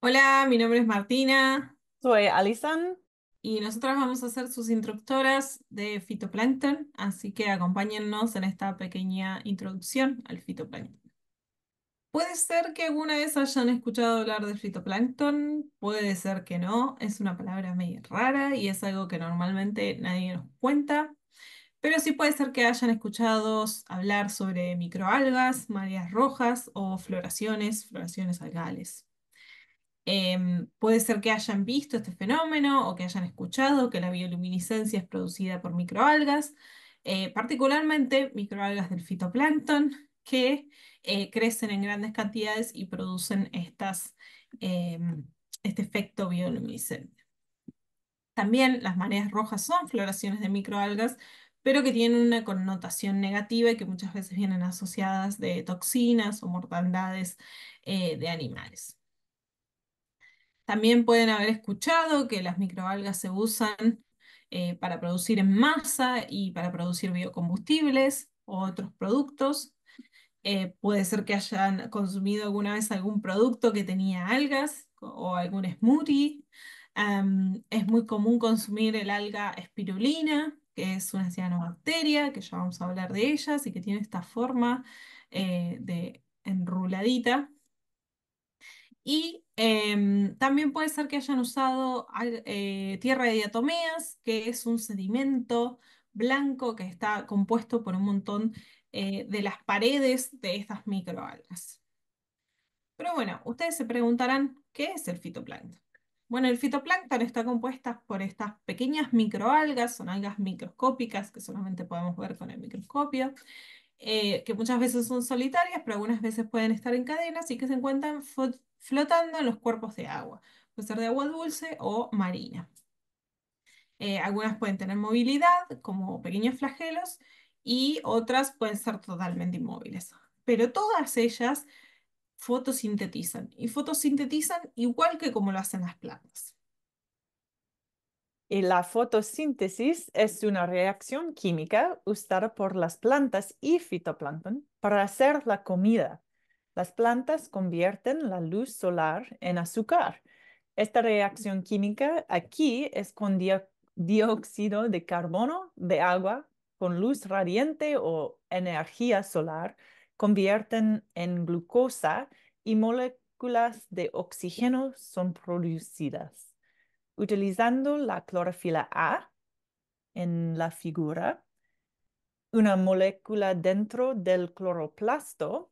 Hola, mi nombre es Martina Soy Alison. y nosotras vamos a ser sus instructoras de fitoplancton, así que acompáñennos en esta pequeña introducción al fitoplancton. Puede ser que alguna vez hayan escuchado hablar del fitoplancton, puede ser que no, es una palabra medio rara y es algo que normalmente nadie nos cuenta, pero sí puede ser que hayan escuchado hablar sobre microalgas, mareas rojas o floraciones algales. Puede ser que hayan visto este fenómeno o que hayan escuchado que la bioluminiscencia es producida por microalgas, particularmente microalgas del fitoplancton, que crecen en grandes cantidades y producen este efecto bioluminiscente. También las mareas rojas son floraciones de microalgas, pero que tienen una connotación negativa y que muchas veces vienen asociadas de toxinas o mortandades de animales. También pueden haber escuchado que las microalgas se usan para producir en masa y para producir biocombustibles o otros productos. Puede ser que hayan consumido alguna vez algún producto que tenía algas o algún smoothie. Es muy común consumir el alga espirulina, que es una cianobacteria, que ya vamos a hablar de ellas y que tiene esta forma de enruladita. Y también puede ser que hayan usado tierra de diatomeas, que es un sedimento blanco que está compuesto por un montón de las paredes de estas microalgas. Pero bueno, ustedes se preguntarán, ¿qué es el fitoplancton? Bueno, el fitoplancton está compuesto por estas pequeñas microalgas, son algas microscópicas que solamente podemos ver con el microscopio, que muchas veces son solitarias, pero algunas veces pueden estar en cadenas y que se encuentran flotando en los cuerpos de agua, puede ser de agua dulce o marina. Algunas pueden tener movilidad, como pequeños flagelos, y otras pueden ser totalmente inmóviles. Pero todas ellas fotosintetizan, y fotosintetizan igual que como lo hacen las plantas. Y la fotosíntesis es una reacción química usada por las plantas y fitoplancton para hacer la comida. Las plantas convierten la luz solar en azúcar. Esta reacción química aquí es con dióxido de carbono de agua con luz radiante o energía solar, convierten en glucosa y moléculas de oxígeno son producidas. Utilizando la clorofila A en la figura, una molécula dentro del cloroplasto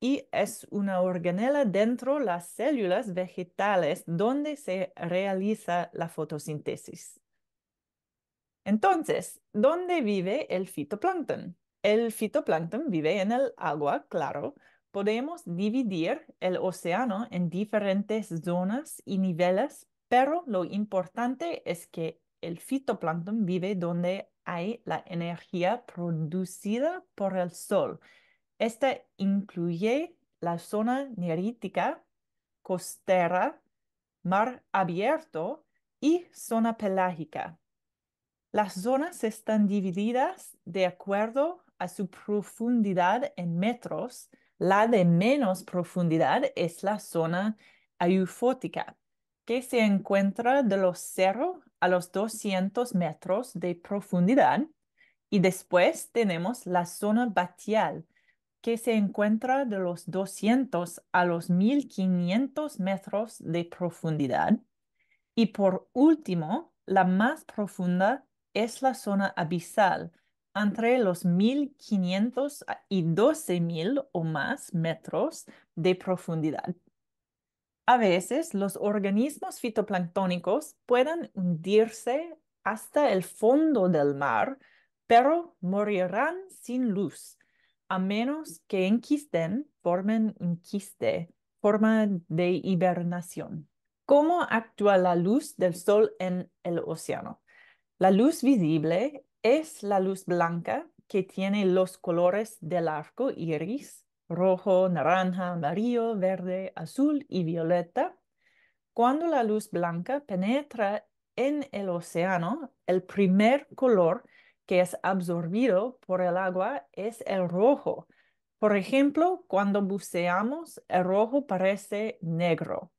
y es una organela dentro de las células vegetales donde se realiza la fotosíntesis. Entonces, ¿dónde vive el fitoplancton? El fitoplancton vive en el agua, claro. Podemos dividir el océano en diferentes zonas y niveles, pero lo importante es que el fitoplancton vive donde hay la energía producida por el sol. Esta incluye la zona nerítica, costera, mar abierto y zona pelágica. Las zonas están divididas de acuerdo a su profundidad en metros. La de menos profundidad es la zona eufótica, que se encuentra de los 0 a los 200 metros de profundidad. Y después tenemos la zona batial, que se encuentra de los 200 a los 1500 metros de profundidad. Y por último, la más profunda es la zona abisal, entre los 1500 y 12.000 o más metros de profundidad. A veces los organismos fitoplanctónicos pueden hundirse hasta el fondo del mar, pero morirán sin luz, a menos que enquisten, formen un quiste, forma de hibernación. ¿Cómo actúa la luz del sol en el océano? La luz visible es la luz blanca que tiene los colores del arco iris, rojo, naranja, amarillo, verde, azul y violeta. Cuando la luz blanca penetra en el océano, el primer color que es absorbido por el agua es el rojo. Por ejemplo, cuando buceamos, el rojo parece negro.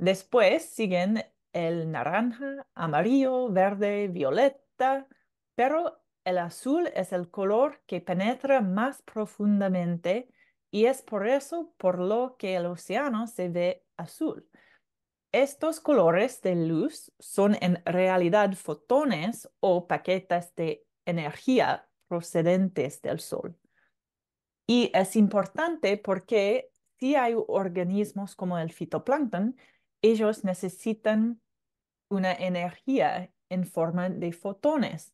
Después siguen el naranja, amarillo, verde, violeta, pero el azul es el color que penetra más profundamente y es por eso por lo que el océano se ve azul. Estos colores de luz son en realidad fotones o paquetes de energía procedentes del Sol. Y es importante porque si hay organismos como el fitoplancton, ellos necesitan una energía en forma de fotones.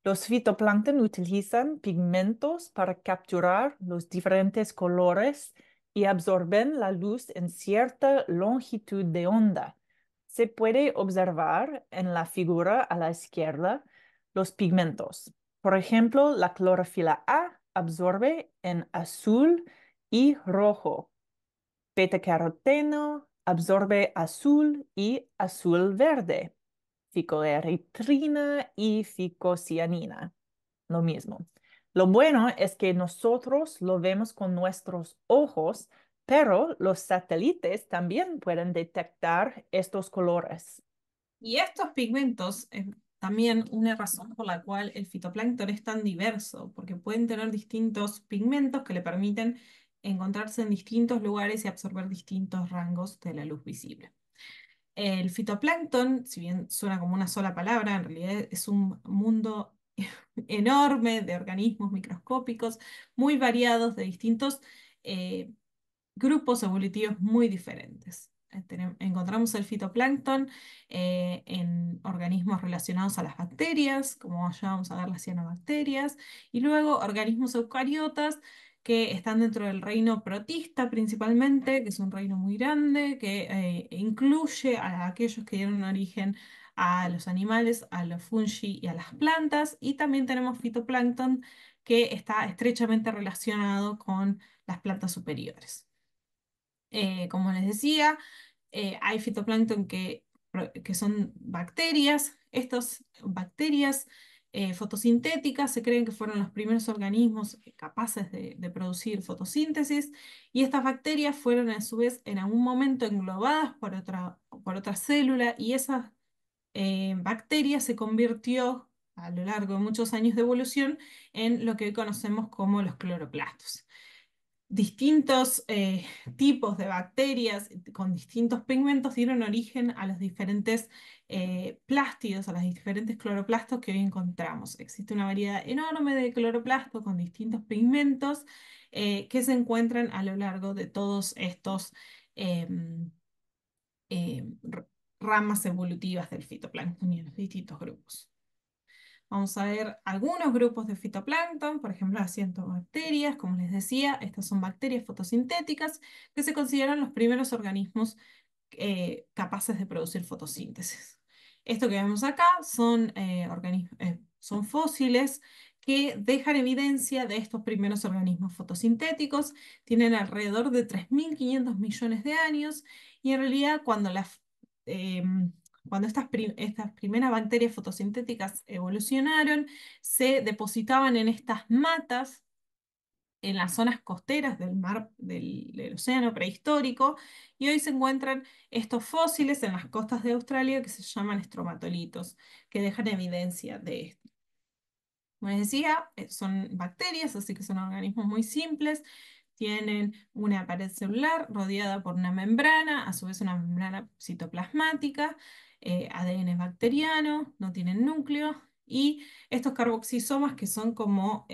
Los fitoplancton utilizan pigmentos para capturar los diferentes colores y absorben la luz en cierta longitud de onda. Se puede observar en la figura a la izquierda los pigmentos. Por ejemplo, la clorofila A absorbe en azul y rojo. Betacaroteno absorbe azul y azul verde. Ficoeritrina y ficocianina, lo mismo. Lo bueno es que nosotros lo vemos con nuestros ojos, pero los satélites también pueden detectar estos colores. Y estos pigmentos es también una razón por la cual el fitoplancton es tan diverso, porque pueden tener distintos pigmentos que le permiten encontrarse en distintos lugares y absorber distintos rangos de la luz visible. El fitoplancton, si bien suena como una sola palabra, en realidad es un mundo enorme de organismos microscópicos muy variados, de distintos eh, grupos evolutivos muy diferentes. Encontramos el fitoplancton en organismos relacionados a las bacterias, como ya vamos a ver las cianobacterias, y luego organismos eucariotas que están dentro del reino protista principalmente, que es un reino muy grande, que incluye a aquellos que dieron origen a los animales, a los fungi y a las plantas, y también tenemos fitoplancton que está estrechamente relacionado con las plantas superiores. Como les decía, hay fitoplancton que son bacterias. Estas bacterias fotosintéticas se creen que fueron los primeros organismos capaces de producir fotosíntesis y estas bacterias fueron a su vez en algún momento englobadas por otra célula y esa bacteria se convirtió a lo largo de muchos años de evolución en lo que hoy conocemos como los cloroplastos. Distintos tipos de bacterias con distintos pigmentos dieron origen a los diferentes plástidos, a los diferentes cloroplastos que hoy encontramos. Existe una variedad enorme de cloroplastos con distintos pigmentos que se encuentran a lo largo de todos estos em, ramas evolutivas del fitoplancton y en los distintos grupos. Vamos a ver algunos grupos de fitoplancton, por ejemplo, las cianobacterias, como les decía, estas son bacterias fotosintéticas que se consideran los primeros organismos capaces de producir fotosíntesis. Esto que vemos acá son fósiles que dejan evidencia de estos primeros organismos fotosintéticos. Tienen alrededor de 3.500 millones de años y en realidad cuando estas primeras bacterias fotosintéticas evolucionaron, se depositaban en estas matas en las zonas costeras del mar, del océano prehistórico, y hoy se encuentran estos fósiles en las costas de Australia que se llaman estromatolitos, que dejan evidencia de esto. Como les decía, son bacterias, así que son organismos muy simples. Tienen una pared celular rodeada por una membrana, a su vez una membrana citoplasmática, ADN bacteriano, no tienen núcleo, y estos carboxisomas que son como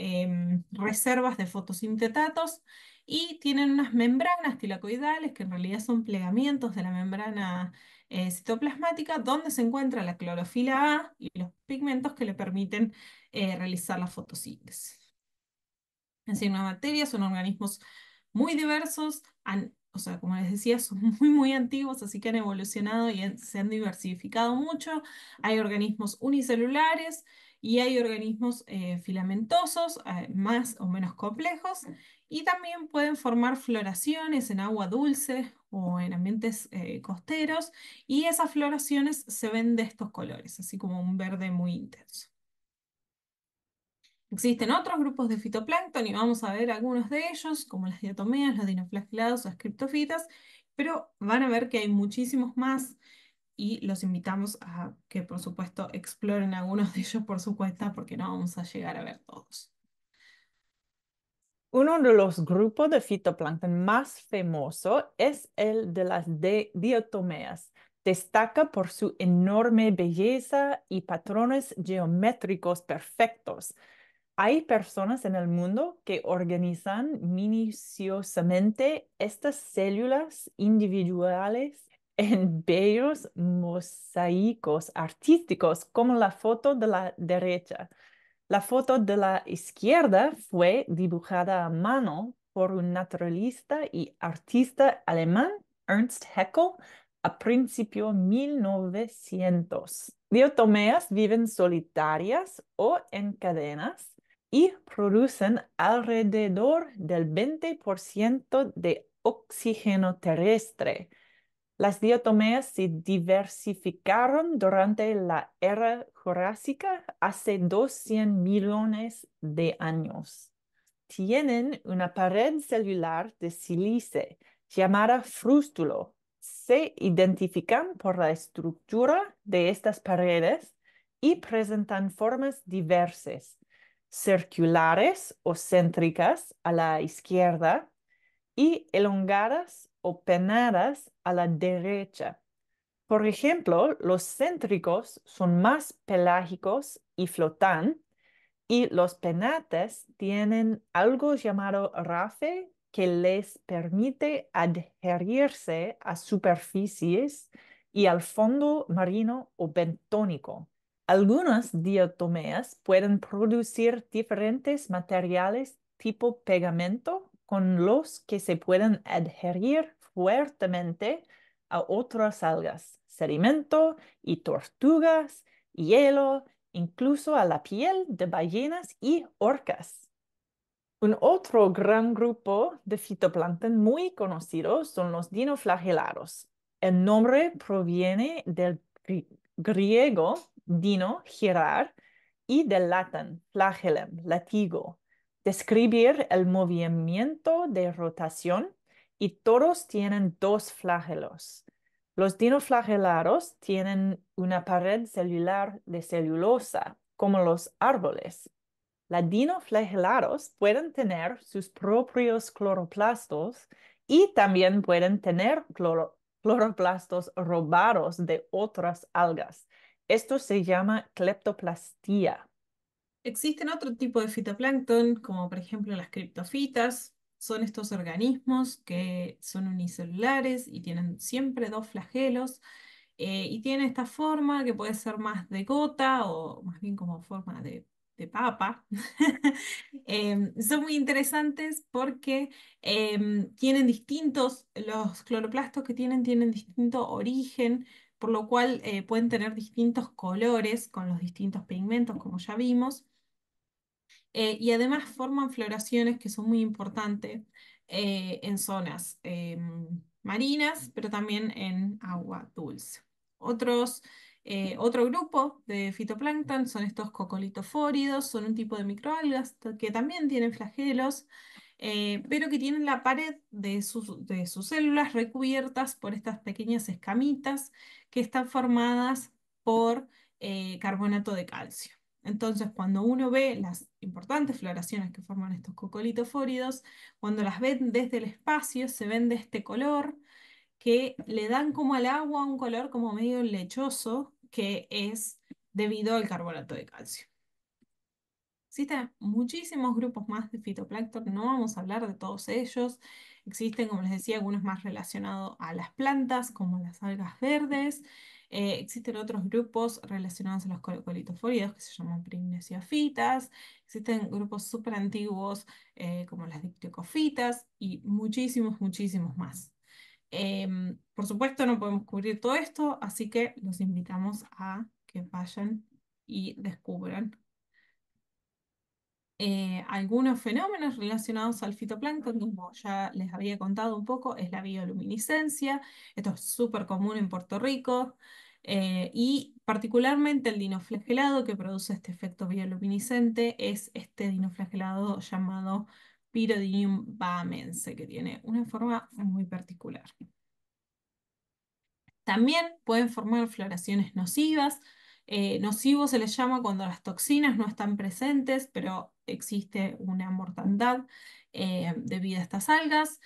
reservas de fotosintetatos y tienen unas membranas tilacoidales que en realidad son plegamientos de la membrana citoplasmática donde se encuentra la clorofila A y los pigmentos que le permiten realizar la fotosíntesis. Las cianobacterias son organismos muy diversos, o sea, como les decía, son muy antiguos, así que han evolucionado y se han diversificado mucho. Hay organismos unicelulares y hay organismos filamentosos, más o menos complejos, y también pueden formar floraciones en agua dulce o en ambientes costeros, y esas floraciones se ven de estos colores, así como un verde muy intenso. Existen otros grupos de fitoplancton y vamos a ver algunos de ellos, como las diatomeas, los dinoflagellados o las criptofitas, pero van a ver que hay muchísimos más y los invitamos a que, por supuesto, exploren algunos de ellos por su cuenta porque no vamos a llegar a ver todos. Uno de los grupos de fitoplancton más famoso es el de las diatomeas. Destaca por su enorme belleza y patrones geométricos perfectos. Hay personas en el mundo que organizan minuciosamente estas células individuales en bellos mosaicos artísticos, como la foto de la derecha. La foto de la izquierda fue dibujada a mano por un naturalista y artista alemán, Ernst Haeckel, a principios de 1900. Diotomeas viven solitarias o en cadenas y producen alrededor del 20% de oxígeno terrestre. Las diatomeas se diversificaron durante la era jurásica hace 200 millones de años. Tienen una pared celular de sílice llamada frústulo. Se identifican por la estructura de estas paredes y presentan formas diversas, circulares o céntricas a la izquierda y elongadas o pennadas a la derecha. Por ejemplo, los céntricos son más pelágicos y flotan, y los penates tienen algo llamado rafe que les permite adherirse a superficies y al fondo marino o bentónico. Algunas diatomeas pueden producir diferentes materiales tipo pegamento con los que se pueden adherir fuertemente a otras algas, sedimento y tortugas, hielo, incluso a la piel de ballenas y orcas. Un otro gran grupo de fitoplancton muy conocido son los dinoflagelados. El nombre proviene del griego dino, girar, y del latín flagellum, latigo, describir el movimiento de rotación, y todos tienen dos flagelos. Los dinoflagelados tienen una pared celular de celulosa, como los árboles. Los dinoflagelados pueden tener sus propios cloroplastos y también pueden tener cloroplastos robados de otras algas. Esto se llama cleptoplastía. Existen otro tipo de fitoplancton, como por ejemplo las criptofitas. Son estos organismos que son unicelulares y tienen siempre dos flagelos. Y tiene esta forma que puede ser más de gota o más bien como forma de papa. Son muy interesantes porque tienen distintos, los cloroplastos que tienen distinto origen, por lo cual pueden tener distintos colores con los distintos pigmentos, como ya vimos. Y además forman floraciones que son muy importantes en zonas marinas, pero también en agua dulce. Otro grupo de fitoplancton son estos cocolitóforidos, son un tipo de microalgas que también tienen flagelos, pero que tienen la pared de sus células recubiertas por estas pequeñas escamitas que están formadas por carbonato de calcio. Entonces, cuando uno ve las importantes floraciones que forman estos cocolitóforidos, cuando las ven desde el espacio, se ven de este color que le dan como al agua un color como medio lechoso, que es debido al carbonato de calcio. Existen muchísimos grupos más de fitoplancton, no vamos a hablar de todos ellos. Existen, como les decía, algunos más relacionados a las plantas, como las algas verdes. Existen otros grupos relacionados a los colitóforidos que se llaman primnesiofitas. Existen grupos súper antiguos como las dictyocofitas y muchísimos, muchísimos más. Por supuesto, no podemos cubrir todo esto, así que los invitamos a que vayan y descubran algunos fenómenos relacionados al fitoplancton, como ya les había contado un poco, es la bioluminiscencia. Esto es súper común en Puerto Rico. Y particularmente el dinoflagelado que produce este efecto bioluminiscente es este dinoflagelado llamado Pyrodinium bahamense, que tiene una forma muy particular. También pueden formar floraciones nocivas. Nocivo se les llama cuando las toxinas no están presentes, pero existe una mortandad debido a estas algas.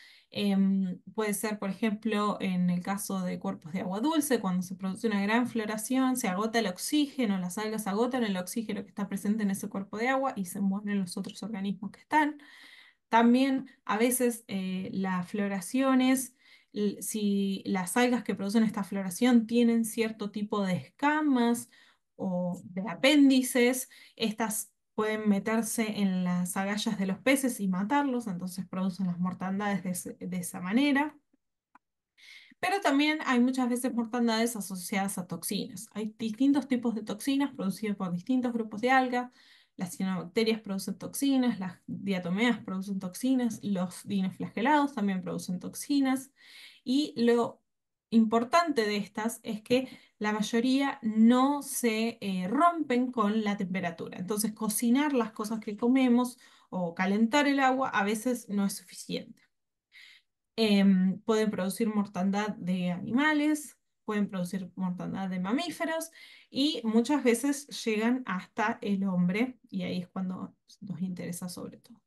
Puede ser, por ejemplo, en el caso de cuerpos de agua dulce, cuando se produce una gran floración, se agota el oxígeno, las algas agotan el oxígeno que está presente en ese cuerpo de agua y se mueren los otros organismos que están. También a veces las floraciones, si las algas que producen esta floración tienen cierto tipo de escamas o de apéndices, estas pueden meterse en las agallas de los peces y matarlos, entonces producen las mortandades de esa manera. Pero también hay muchas veces mortandades asociadas a toxinas. Hay distintos tipos de toxinas producidas por distintos grupos de algas. Las cianobacterias producen toxinas, las diatomeas producen toxinas, los dinoflagelados también producen toxinas. Y lo importante de estas es que la mayoría no se rompen con la temperatura. Entonces, cocinar las cosas que comemos o calentar el agua a veces no es suficiente. Pueden producir mortandad de animales, pueden producir mortandad de mamíferos y muchas veces llegan hasta el hombre y ahí es cuando nos interesa sobre todo.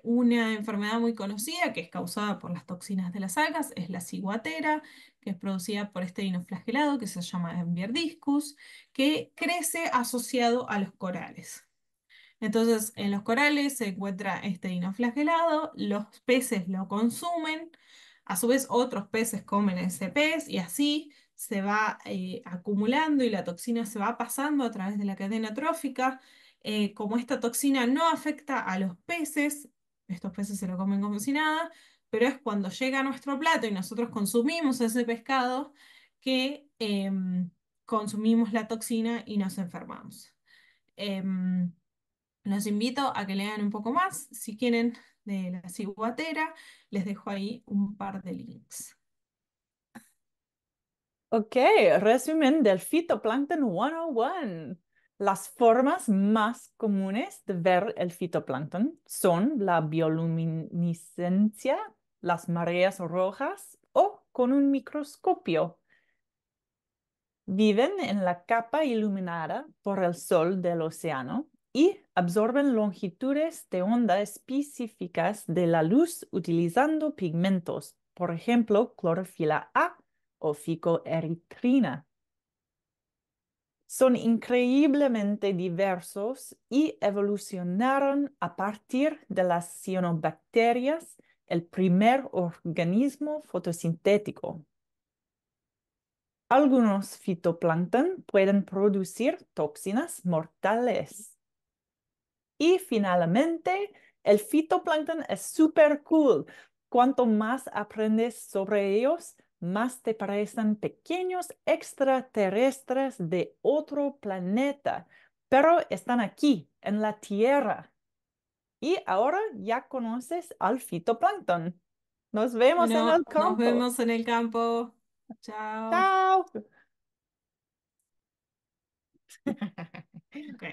Una enfermedad muy conocida que es causada por las toxinas de las algas es la ciguatera, que es producida por este dinoflagelado que se llama Envierdiscus, que crece asociado a los corales. Entonces, en los corales se encuentra este dinoflagelado, los peces lo consumen, a su vez otros peces comen ese pez y así se va acumulando y la toxina se va pasando a través de la cadena trófica. Como esta toxina no afecta a los peces, estos peces se lo comen como si nada, pero es cuando llega a nuestro plato y nosotros consumimos ese pescado que consumimos la toxina y nos enfermamos. Em, los invito a que lean un poco más. Si quieren de la ciguatera, les dejo ahí un par de links. Ok, resumen del fitoplancton 101. Las formas más comunes de ver el fitoplancton son la bioluminiscencia, las mareas rojas o con un microscopio. Viven en la capa iluminada por el sol del océano y absorben longitudes de onda específicas de la luz utilizando pigmentos, por ejemplo, clorofila A o ficoeritrina. Son increíblemente diversos y evolucionaron a partir de las cianobacterias, el primer organismo fotosintético. Algunos fitoplancton pueden producir toxinas mortales. Y finalmente, el fitoplancton es súper cool. Cuanto más aprendes sobre ellos, más te parecen pequeños extraterrestres de otro planeta, pero están aquí, en la Tierra. Y ahora ya conoces al fitoplancton. Nos vemos en el Bueno, nos campo. vemos en el campo. Chao. Chao. Ok.